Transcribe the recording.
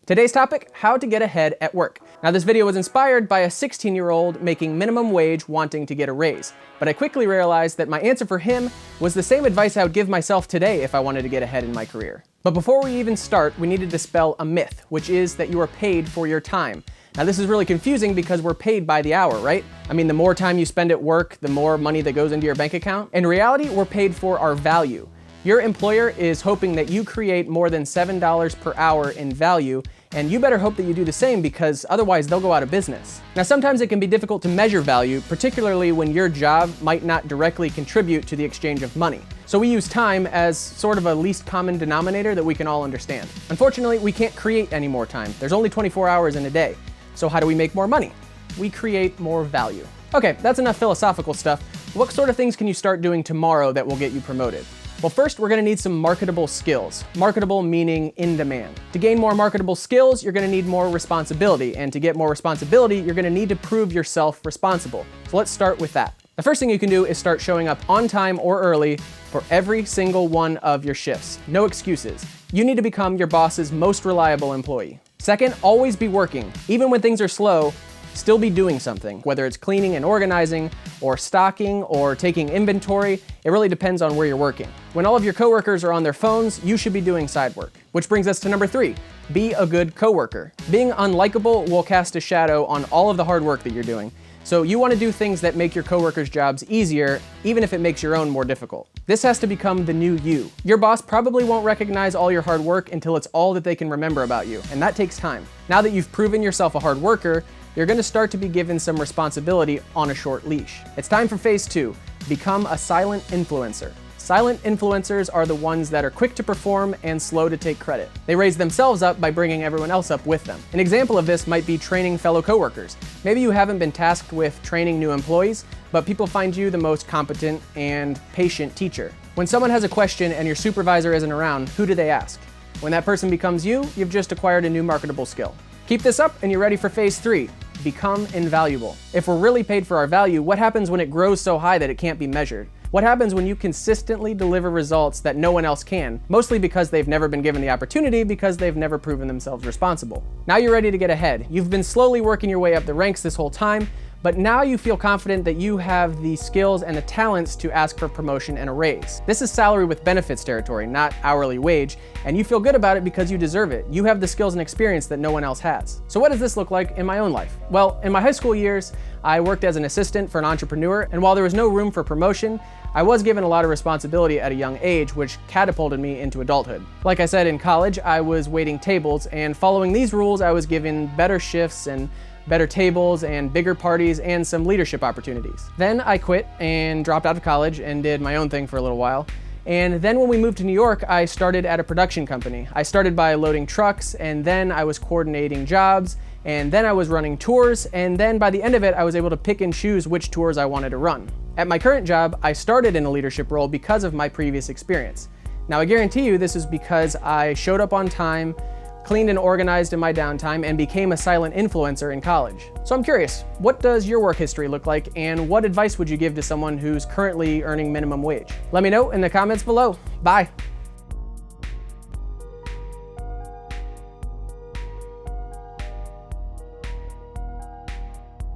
Today's topic, how to get ahead at work. Now this video was inspired by a 16-year-old making minimum wage wanting to get a raise, but I quickly realized that my answer for him was the same advice I would give myself today if I wanted to get ahead in my career. But before we even start, we need to dispel a myth, which is that you are paid for your time. Now this is really confusing because we're paid by the hour, right? I mean, the more time you spend at work, the more money that goes into your bank account. In reality, we're paid for our value. Your employer is hoping that you create more than $7 per hour in value, and you better hope that you do the same because otherwise they'll go out of business. Now sometimes it can be difficult to measure value, particularly when your job might not directly contribute to the exchange of money. So we use time as sort of a least common denominator that we can all understand. Unfortunately, we can't create any more time. There's only 24 hours in a day. So how do we make more money? We create more value. Okay, that's enough philosophical stuff. What sort of things can you start doing tomorrow that will get you promoted? Well, first, we're gonna need some marketable skills. Marketable meaning in demand. To gain more marketable skills, you're gonna need more responsibility. And to get more responsibility, you're gonna need to prove yourself responsible. So let's start with that. The first thing you can do is start showing up on time or early for every single one of your shifts. No excuses. You need to become your boss's most reliable employee. Second, always be working. Even when things are slow, still be doing something. Whether it's cleaning and organizing, or stocking, or taking inventory, it really depends on where you're working. When all of your coworkers are on their phones, you should be doing side work. Which brings us to number 3, be a good coworker. Being unlikable will cast a shadow on all of the hard work that you're doing. So you want to do things that make your coworkers' jobs easier, even if it makes your own more difficult. This has to become the new you. Your boss probably won't recognize all your hard work until it's all that they can remember about you, and that takes time. Now that you've proven yourself a hard worker, you're going to start to be given some responsibility on a short leash. It's time for phase 2, become a silent influencer. Silent influencers are the ones that are quick to perform and slow to take credit. They raise themselves up by bringing everyone else up with them. An example of this might be training fellow coworkers. Maybe you haven't been tasked with training new employees, but people find you the most competent and patient teacher. When someone has a question and your supervisor isn't around, who do they ask? When that person becomes you, you've just acquired a new marketable skill. Keep this up and you're ready for phase 3. Become invaluable. If we're really paid for our value, what happens when it grows so high that it can't be measured? What happens when you consistently deliver results that no one else can, mostly because they've never been given the opportunity because they've never proven themselves responsible? Now you're ready to get ahead. You've been slowly working your way up the ranks this whole time, but now you feel confident that you have the skills and the talents to ask for promotion and a raise. This is salary with benefits territory, not hourly wage, and you feel good about it because you deserve it. You have the skills and experience that no one else has. So what does this look like in my own life? Well, in my high school years, I worked as an assistant for an entrepreneur, and while there was no room for promotion, I was given a lot of responsibility at a young age, which catapulted me into adulthood. Like I said, in college, I was waiting tables, and following these rules, I was given better shifts and better tables and bigger parties and some leadership opportunities. Then I quit and dropped out of college and did my own thing for a little while. And then when we moved to New York, I started at a production company. I started by loading trucks, and then I was coordinating jobs, and then I was running tours, and then by the end of it, I was able to pick and choose which tours I wanted to run. At my current job, I started in a leadership role because of my previous experience. Now I guarantee you this is because I showed up on time, cleaned and organized in my downtime, and became a silent influencer in college. So I'm curious, what does your work history look like, and what advice would you give to someone who's currently earning minimum wage? Let me know in the comments below. Bye.